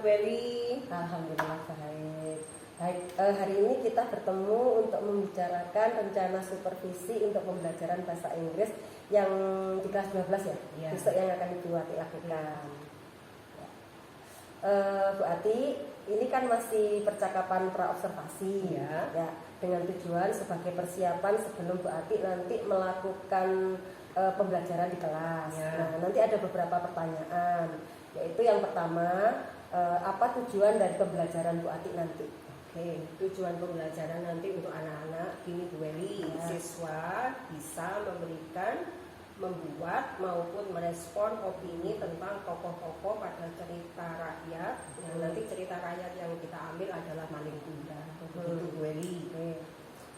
Bu Beli? Alhamdulillah baik. Baik, hari ini kita bertemu untuk membicarakan rencana supervisi untuk pembelajaran bahasa Inggris yang di kelas 12 ya, besok yang akan Ibu Ati lakukan. Bu Ati, ini kan masih percakapan pra-observasi ya, dengan tujuan sebagai persiapan sebelum Bu Ati nanti melakukan pembelajaran di kelas. Nah, nanti ada beberapa pertanyaan, yaitu yang pertama, apa tujuan dari pembelajaran Bu Ati nanti? Oke, tujuan pembelajaran nanti untuk anak-anak gini Bu Eli, siswa bisa membuat maupun merespon opini tentang tokoh-tokoh pada cerita rakyat. Yang nanti cerita rakyat yang kita ambil adalah Malin Kundang. Begitu Bu Eli.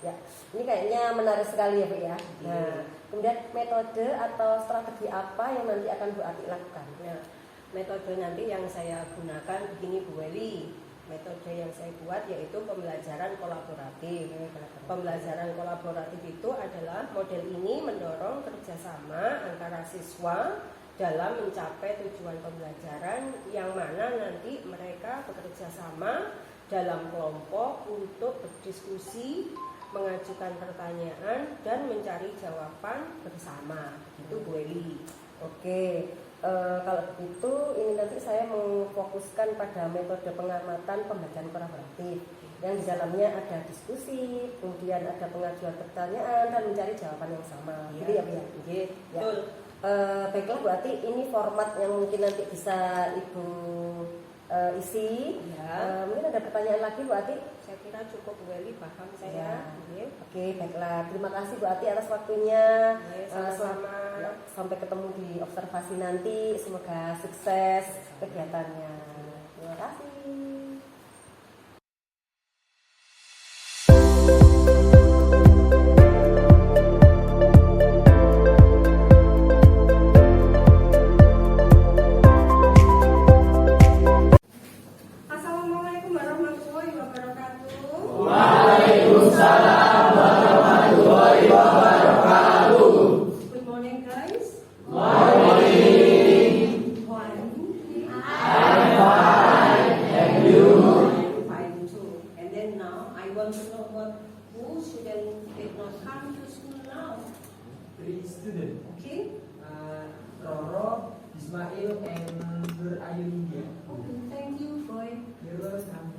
Ya, ini kayaknya menarik sekali ya Bu ya. Nah, kemudian metode atau strategi apa yang nanti akan Bu Ati lakukan? Nah, metode nanti yang saya gunakan begini Bu Eli. Metode yang saya buat yaitu pembelajaran kolaboratif. Pembelajaran kolaboratif itu adalah model ini mendorong kerjasama antara siswa dalam mencapai tujuan pembelajaran, yang mana nanti mereka bekerja sama dalam kelompok untuk berdiskusi, mengajukan pertanyaan, dan mencari jawaban bersama. Itu Bu Eli. Oke. Kalau begitu, ini nanti saya memfokuskan pada metode pengamatan pembelajaran kolaboratif yang di dalamnya ada diskusi, kemudian ada pengajuan pertanyaan dan mencari jawaban yang sama. Gitu ya Bu ya? Betul. Baiklah Bu Ati, ini format yang mungkin nanti bisa Ibu isi. Mungkin ada pertanyaan lagi Bu Ati? Saya kira cukup Bu Eli, paham saya. Oke, baiklah. Terima kasih Bu Ati atas waktunya. Sama-sama. Sampai ketemu di observasi nanti. Semoga sukses kegiatannya. Terima kasih. Assalamualaikum warahmatullahi wabarakatuh. Waalaikumsalam warahmatullahi wabarakatuh. Good morning guys. Morning. I'm fine. And you? I'm fine too. And then now I want to know who student did not come to school now. 3 students. Okay? Roro, Ismail, and Nur Ayu India. Okay, thank you boy. You're welcome.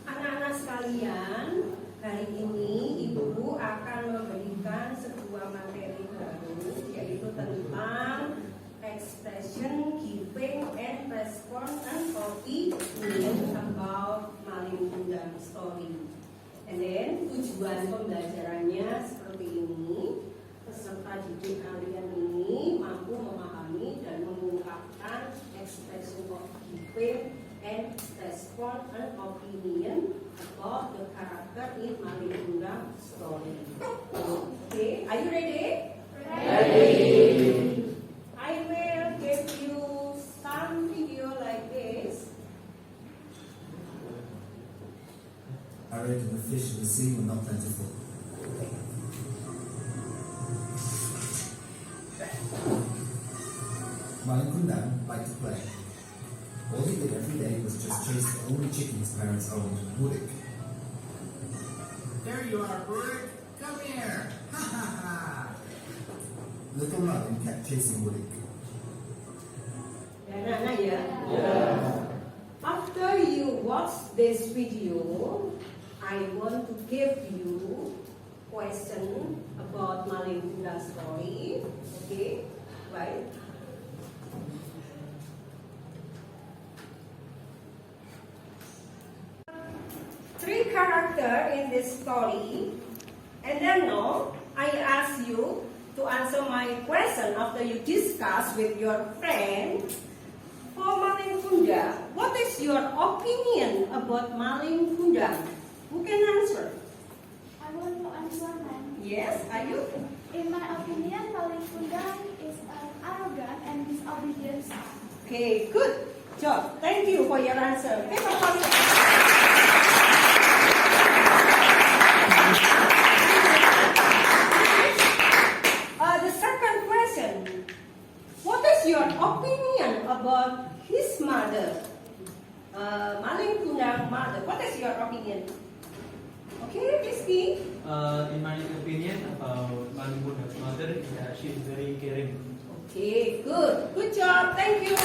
Anak-anak sekalian, hari ini Ibu akan memberikan sebuah materi baru, yaitu tentang expression, giving, and response and opinion about Malin Kundang story. And then tujuan pembelajarannya seperti ini. Peserta didik kalian ini mampu memahami dan mengungkapkan expression of giving and response and opinion about the character in Malin Kundang story. Okay, are you ready? Ready. I will give you some video like this. I reckon the fish in the sea were not plentiful. Malin Kundang liked to play. All he did every day was just chase the only chicken his parents owned, Woodik. There you are, Woodik! Come here! Ha ha ha! Little Malin kept chasing Woodik. After you watch this video, I want to give you question about Malin Kundang story. Okay, right? Three characters in this story, and then now I ask you to answer my question after you discuss with your friend. For Malin Kundang, what is your opinion about Malin Kundang? Who can answer? I want to answer, ma'am. Yes, are you? In my opinion, Malin Kundang is an arrogant and disobedient son. Okay, good job. Thank you for your answer. Take a pause. The second question. What is your opinion about his mother, Maling Kundang mother. What is your opinion? Okay, Rizky. In my opinion about Malingkunda's mother, yeah, she is very caring. Okay, good job. Thank you.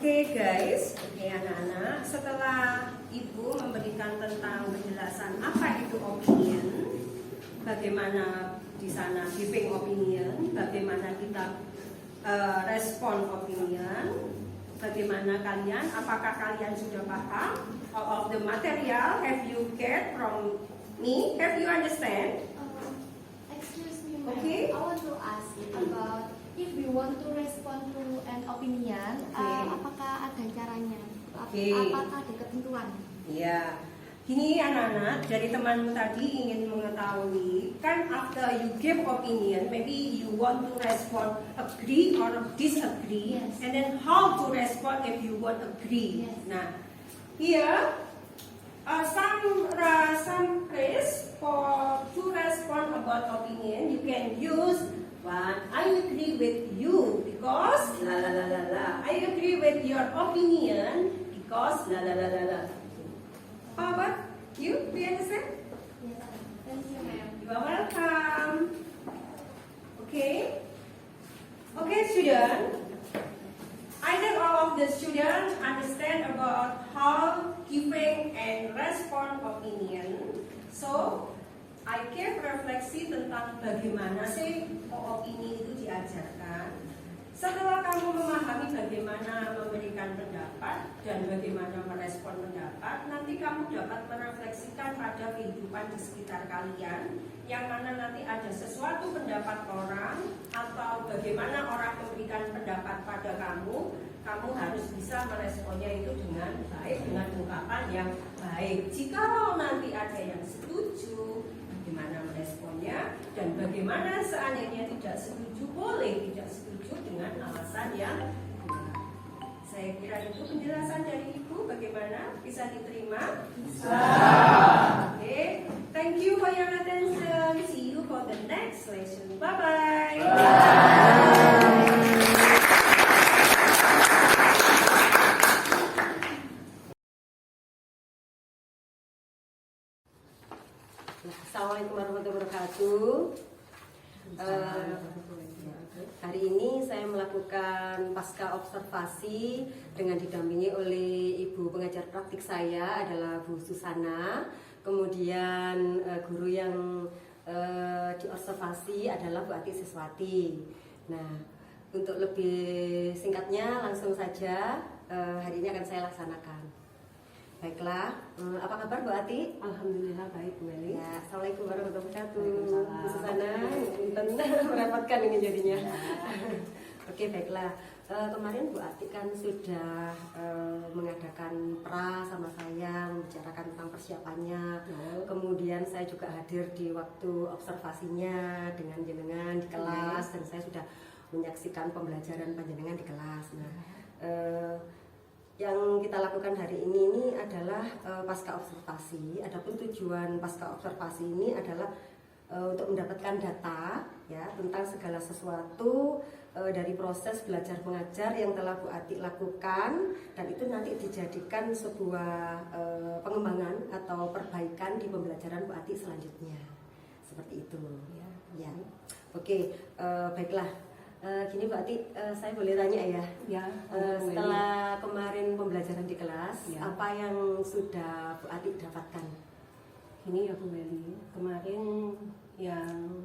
Oke guys, oke anak-anak, setelah Ibu memberikan tentang penjelasan apa itu opinion, bagaimana di sana giving opinion, bagaimana kita respon opinion, bagaimana kalian, apakah kalian sudah paham all of the material have you get from me, have you understand? Excuse me, ma'am. Okay. I want to ask about if we want to respond to an opinion, Okay. apakah ada caranya? Okay. Apakah ada ketentuan? Ya, gini anak-anak, dari temanmu tadi ingin mengetahui, kan after you give opinion, maybe you want to respond agree or disagree, Yes. and then how to respond if you want agree. Yes. Nah, here some phrase for to respond about opinion, you can use one. I agree with you because la la la la la. I agree with your opinion because la la la la la. How about you? Do you understand? Yes. Thank you, ma'am. You are welcome. Okay. Okay, student. I think all of the students understand about how giving and respond opinion. So, I give refleksi tentang bagaimana sih opini itu diajarkan. Setelah kamu memahami bagaimana memberikan pendapat dan bagaimana merespon pendapat, nanti kamu dapat merefleksikan pada kehidupan di sekitar kalian, yang mana nanti ada sesuatu pendapat orang atau bagaimana orang memberikan pendapat pada kamu harus bisa meresponnya itu dengan baik, dengan ungkapan yang baik. Jikalau nanti ada yang setuju, bagaimana meresponnya, dan bagaimana seandainya tidak setuju, boleh tidak setuju dengan alasan yang benar. Saya kira itu penjelasan dari Ibu. Bagaimana? Bisa diterima? Bisa. Oke, thank you for your attention. See you for the next lesson. Bye-bye. Assalamualaikum warahmatullahi wabarakatuh. Hari ini saya melakukan pasca observasi dengan didampingi oleh ibu pengajar praktik saya adalah Bu Susana. Kemudian guru yang diobservasi adalah Bu Ati Siswati. Nah, untuk lebih singkatnya langsung saja hari ini akan saya laksanakan. Baiklah, apa kabar Bu Ati? Alhamdulillah baik Bu Eli. Ya, assalamualaikum warahmatullahi wabarakatuh. Waalaikumsalam. Bu Susana, punten merepotkan ini jadinya. Oke, baiklah. Kemarin Bu Ati kan sudah mengadakan pra sama saya, membicarakan tentang persiapannya. Kemudian saya juga hadir di waktu observasinya dengan jenengan di kelas, dan saya sudah menyaksikan pembelajaran panjenengan di kelas. Nah, yang kita lakukan hari ini adalah pasca observasi. Adapun tujuan pasca observasi ini adalah untuk mendapatkan data ya tentang segala sesuatu dari proses belajar mengajar yang telah Bu Ati lakukan, dan itu nanti dijadikan sebuah pengembangan atau perbaikan di pembelajaran Bu Ati selanjutnya. Seperti itu ya. Oke, baiklah. Gini Bu Ati, saya boleh tanya ya? Ya, Setelah kemarin pembelajaran di kelas, Ya. apa yang sudah Bu Ati dapatkan? Ini ya Bu Eli, kemarin yang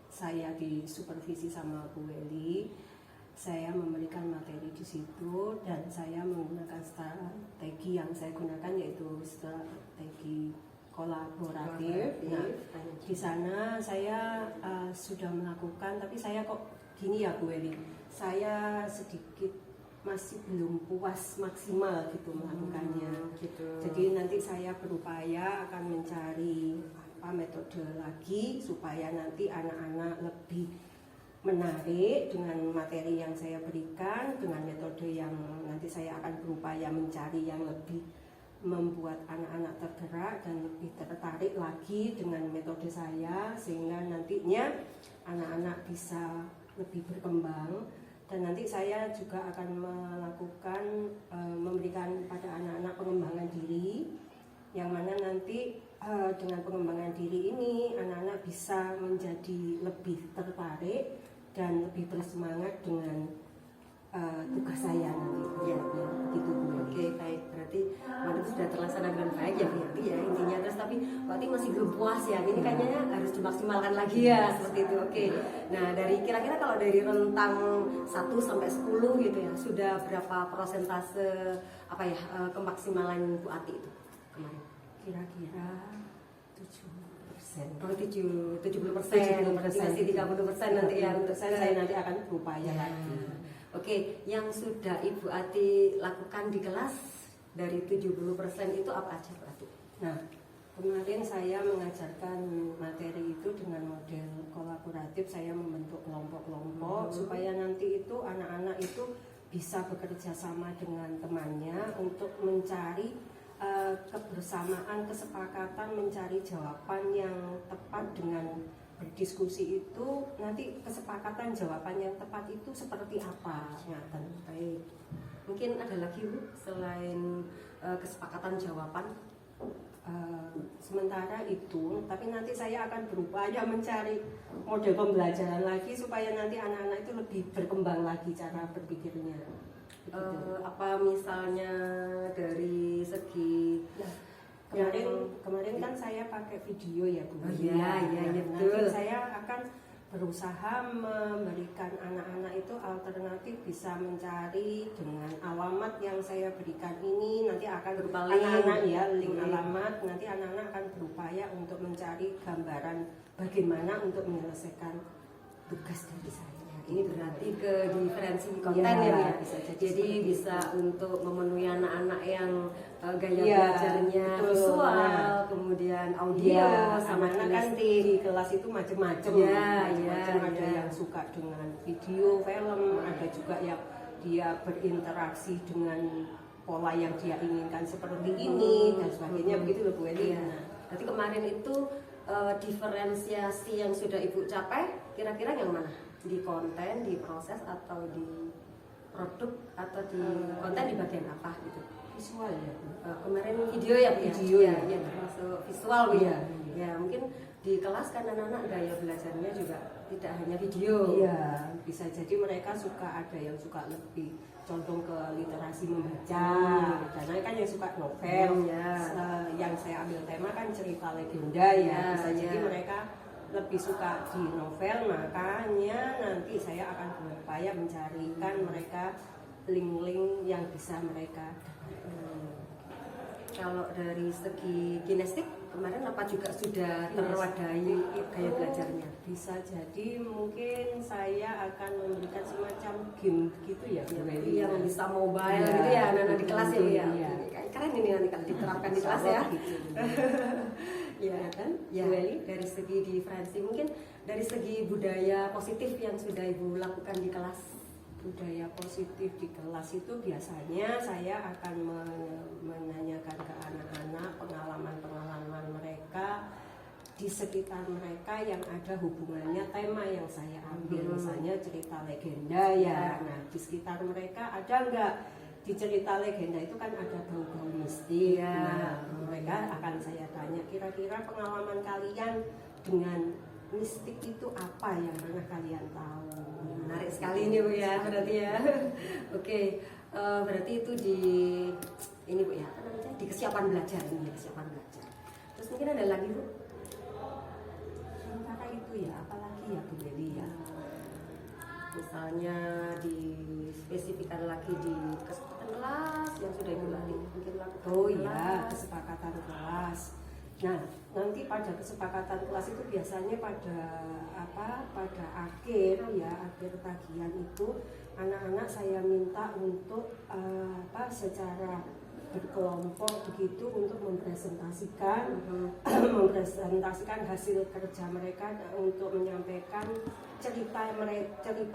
saya disupervisi sama Bu Eli, saya memberikan materi di situ dan saya menggunakan strategi yang saya gunakan yaitu strategi kolaboratif. Nah, di sana saya sudah melakukan, tapi saya kok gini ya Bu Eli, saya sedikit masih belum puas maksimal gitu melakukannya. Gitu. Jadi nanti saya berupaya akan mencari metode lagi supaya nanti anak-anak lebih menarik dengan materi yang saya berikan, dengan metode yang nanti saya akan berupaya mencari yang lebih membuat anak-anak tergerak dan lebih tertarik lagi dengan metode saya, sehingga nantinya anak-anak bisa lebih berkembang. Dan nanti saya juga akan melakukan memberikan pada anak-anak pengembangan diri, yang mana nanti dengan pengembangan diri ini anak-anak bisa menjadi lebih tertarik dan lebih bersemangat dengan tugas saya nanti. Ya, gitu Bu. Oke, baik. Berarti itu sudah terlaksana dengan baik ya, berarti ya intinya. Terus tapi berarti masih belum puas ya. Ini kayaknya harus dimaksimalkan lagi ya, seperti itu. Oke. Nah, dari kira-kira kalau dari rentang 1 sampai 10 gitu ya, sudah berapa persentase kemaksimalan Bu Ati itu kemarin? Kira-kira 70%. Oh, 70%. 70%. Berarti masih 30% nanti ya untuk saya nanti akan berupaya lagi. Oke, yang sudah Ibu Ati lakukan di kelas dari 70% itu apa aja Bu Ati? Nah, kemarin saya mengajarkan materi itu dengan model kolaboratif. Saya membentuk kelompok-kelompok supaya nanti itu anak-anak itu bisa bekerja sama dengan temannya untuk mencari kebersamaan, kesepakatan, mencari jawaban yang tepat. Dengan berdiskusi itu nanti kesepakatan jawaban yang tepat itu seperti apa. Ngaten. Baik. Mungkin ada lagi Bu selain kesepakatan jawaban? Sementara itu, tapi nanti saya akan berupaya mencari model pembelajaran lagi supaya nanti anak-anak itu lebih berkembang lagi cara berpikirnya. Apa misalnya dari segi Kemarin kan saya pakai video ya Bu. Oh iya, Nanti betul. saya akan berusaha memberikan anak-anak itu alternatif bisa mencari dengan alamat yang saya berikan ini. Nanti akan Berupa anak-anak link. ya link alamat. Nanti anak-anak akan berupaya untuk mencari gambaran bagaimana untuk menyelesaikan tugas dari saya. ini berarti ke diferensi konten Ya, ya, bisa jadi jadi seperti bisa untuk memenuhi anak-anak yang gaya Ya, belajarnya betul. visual, Nah, kemudian audio, Iya, sama anak-anak kan kinestik. di kelas itu macam-macam. Iya, Macam-macam. iya, Ada iya. yang suka dengan video, film, ada juga yang dia berinteraksi dengan pola yang dia inginkan seperti ini dan sebagainya. Begitu loh Bu Eli. Iya. Nah, Berarti kemarin itu diferensiasi yang sudah Ibu capai kira-kira yang mana? Di konten, di proses, atau di produk, atau di konten di bagian apa gitu? visual ya Bu. Kemarin video ya Bu? Video ya, ya. ya, termasuk visual Bu ya. Iya. Ya mungkin di kelas kan anak-anak gaya belajarnya juga tidak hanya video. Iya, bisa jadi mereka suka, ada yang suka lebih condong ke literasi membaca, karena kan yang suka novel. Ya. Yang saya ambil tema kan cerita legenda ya, Ya, bisa jadi ya. mereka lebih suka di novel, makanya nanti saya akan berupaya mencarikan mereka link-link yang bisa mereka dapatkan. Kalau dari segi kinestik kemarin apa juga sudah terwadahi gaya belajarnya? Bisa jadi mungkin saya akan memberikan semacam game gitu ya Bu Eli. Yang bisa mobile Iya, gitu ya anak-anak di kelas ya Bu ya. iya. Keren ini nanti kalau diterapkan di kelas ya. Gitu. Ya kan? Ya, Bu Eli? dari segi diferensi mungkin dari segi budaya positif yang sudah Ibu lakukan di kelas. Budaya positif di kelas itu biasanya saya akan menanyakan ke anak-anak pengalaman-pengalaman mereka di sekitar mereka yang ada hubungannya tema yang saya ambil, misalnya cerita legenda ya. Nah, di sekitar mereka ada nggak di cerita legenda itu kan ada bau-bau mistik. Ya. Nah, mereka akan saya tanya kira-kira pengalaman kalian dengan mistik itu apa yang pernah kalian tahu. Menarik sekali ini Bu ya, berarti ya. Oke, berarti itu di ini Bu ya, apa namanya? Di kesiapan belajar ini, ya, kesiapan belajar. Terus mungkin ada lagi Bu? Sementara itu ya, apalagi ya Bu Eli ya. Misalnya dispesifikkan lagi di kesempatan kelas yang sudah Ibu mungkin lakukan. Oh di iya, kelas. kesepakatan kelas. Nah, nanti pada kesepakatan kelas itu biasanya pada akhir ya, akhir tagihan itu anak-anak saya minta untuk secara berkelompok begitu untuk mempresentasikan hasil kerja mereka, untuk menyampaikan cerita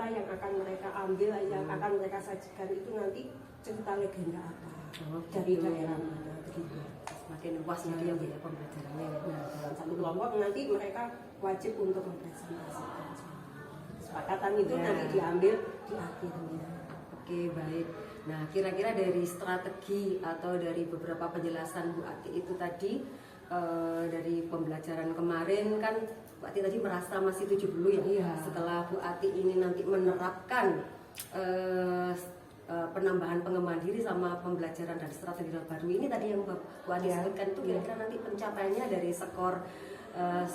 yang akan mereka ambil, yang akan mereka sajikan itu nanti cerita legenda apa dari daerah mana begitu. Semakin luas lagi ya Bu ya pembelajarannya ya. Nah, dalam satu kelompok nanti mereka wajib untuk mempresentasikan. Kesepakatan itu nanti diambil di akhirnya. Oke, baik. Nah, kira-kira dari strategi atau dari beberapa penjelasan Bu Ati itu tadi, dari pembelajaran kemarin kan Bu Ati tadi merasa masih 70 ya. Iya. Setelah Bu Ati ini nanti menerapkan penambahan pengembangan diri sama pembelajaran dari strategi baru ini tadi yang Bu Ati sebutkan itu kira-kira nanti pencapaiannya dari skor 10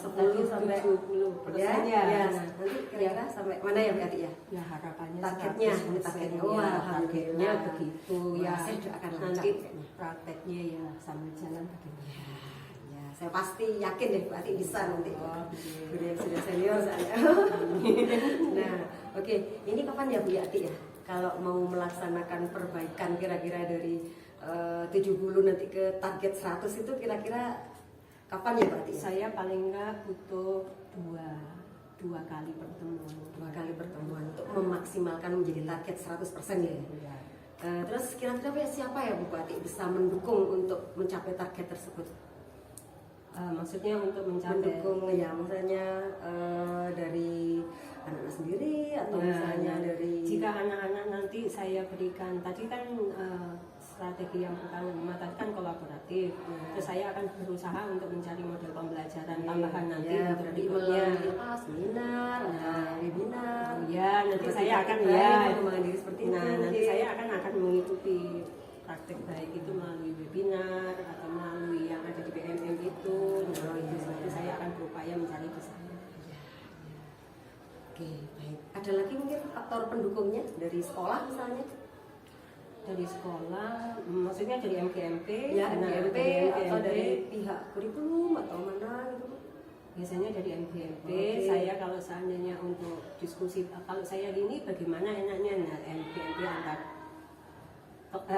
sampai 70% ya. Nah, nanti kira-kira sampai mana ya Bu Ati ya? Ya harapannya Targetnya, 100%. targetnya. Ya, Wah, targetnya alhamdulillah. begitu Wah, ya. saya doakan lancar Nanti kayaknya. prakteknya ya sambil jalan bagaimana. Ya, saya pasti yakin deh Bu Ati bisa nanti. Oh, Udah yang sudah senior saya. Nah, oke, ini kapan ya Bu Ati ya? Kalau mau melaksanakan perbaikan kira-kira dari 70 nanti ke target 100 itu kira-kira kapan ya Bu Ati? Saya paling nggak butuh dua kali pertemuan. 2 kali pertemuan untuk memaksimalkan menjadi target 100% ya. Ya. Terus kira-kira siapa ya Bu Ati bisa mendukung untuk mencapai target tersebut? Maksudnya untuk mencapai Mendukung ya, misalnya dari anak-anak sendiri atau misalnya dari jika anak-anak nanti saya berikan tadi kan strategi yang pertama tadi kan kolaboratif. Terus saya akan berusaha untuk mencari model pembelajaran tambahan nanti ya, untuk berarti berikutnya. melalui seminar atau webinar. Ya, nanti Seperti saya akan baik, ya. pengembangan diri seperti itu. Nah, nanti mungkin. saya akan mengikuti praktek baik itu melalui webinar atau melalui yang ada di BMM itu. Nah, itu nanti saya akan berupaya mencari di sana. Oke, baik. Ada lagi mungkin faktor pendukungnya dari sekolah misalnya? Dari sekolah, maksudnya dari MGMP, Ya, nah, MGMP dari atau dari pihak kurikulum atau mana gitu? biasanya dari MGMP. Oke. Saya kalau seandainya untuk diskusi, kalau saya ini bagaimana enaknya, nah MGMP antar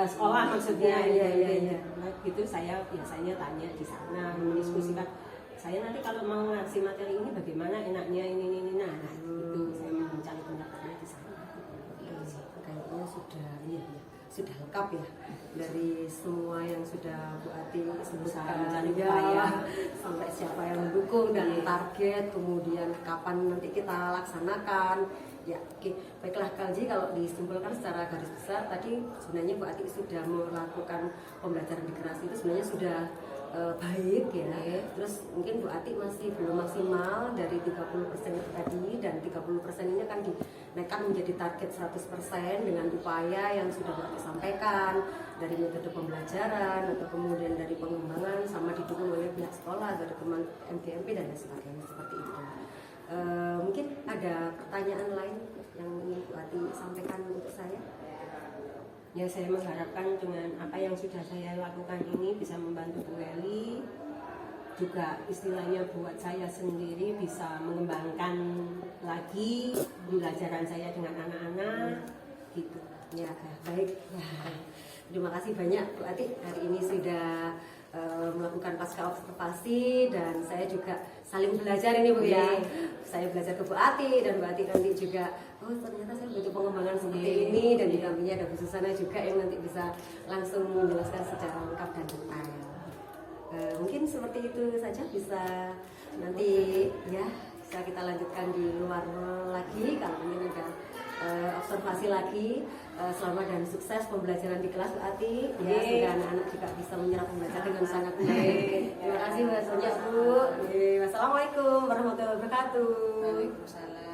sekolah maksudnya, Ya. Nah, gitu saya biasanya tanya di sana, mendiskusikan. Saya nanti kalau mau ngasih materi ini bagaimana enaknya ini, nah itu saya mencari pendapatnya di sana. Kayaknya sudah lengkap ya dari semua yang sudah Bu Ati sebutkan Mencari ya, upaya. sampai siapa yang mendukung dan target, kemudian kapan nanti kita laksanakan. Ya, oke. Baiklah Kalji, kalau disimpulkan secara garis besar tadi sebenarnya Bu Ati sudah melakukan pembelajaran literasi itu sebenarnya sudah baik ya. Terus mungkin Bu Ati masih belum maksimal dari 30% itu tadi, dan 30% ini akan dinaikkan menjadi target 100% dengan upaya yang sudah Bu Ati sampaikan dari metode pembelajaran atau kemudian dari pengembangan sama didukung oleh pihak sekolah, dari teman MGMP dan lain sebagainya seperti itu. Mungkin ada pertanyaan lain yang ingin Bu Ati sampaikan untuk saya? Ya, saya mengharapkan dengan apa yang sudah saya lakukan ini bisa membantu Bu Eli, juga istilahnya buat saya sendiri bisa mengembangkan lagi pembelajaran saya dengan anak-anak gitu. Ya, baik. Terima kasih banyak Bu Ati, hari ini sudah melakukan pasca observasi, dan saya juga saling belajar ini Bu ya. Saya belajar ke Bu Ati, dan Bu Ati nanti juga ternyata saya butuh pengembangan seperti ini, dan di dalamnya ada Bu Susana juga yang nanti bisa langsung menjelaskan secara lengkap dan detail. Mungkin seperti itu saja, bisa nanti ya bisa kita lanjutkan di luar lagi kalau ingin ada observasi lagi. Selamat dan sukses pembelajaran di kelas Bu Ati ya, sehingga anak-anak juga bisa menyerap pembelajaran dengan sangat baik. Terima kasih banyak Bu. Wassalamualaikum warahmatullahi wabarakatuh. Waalaikumsalam.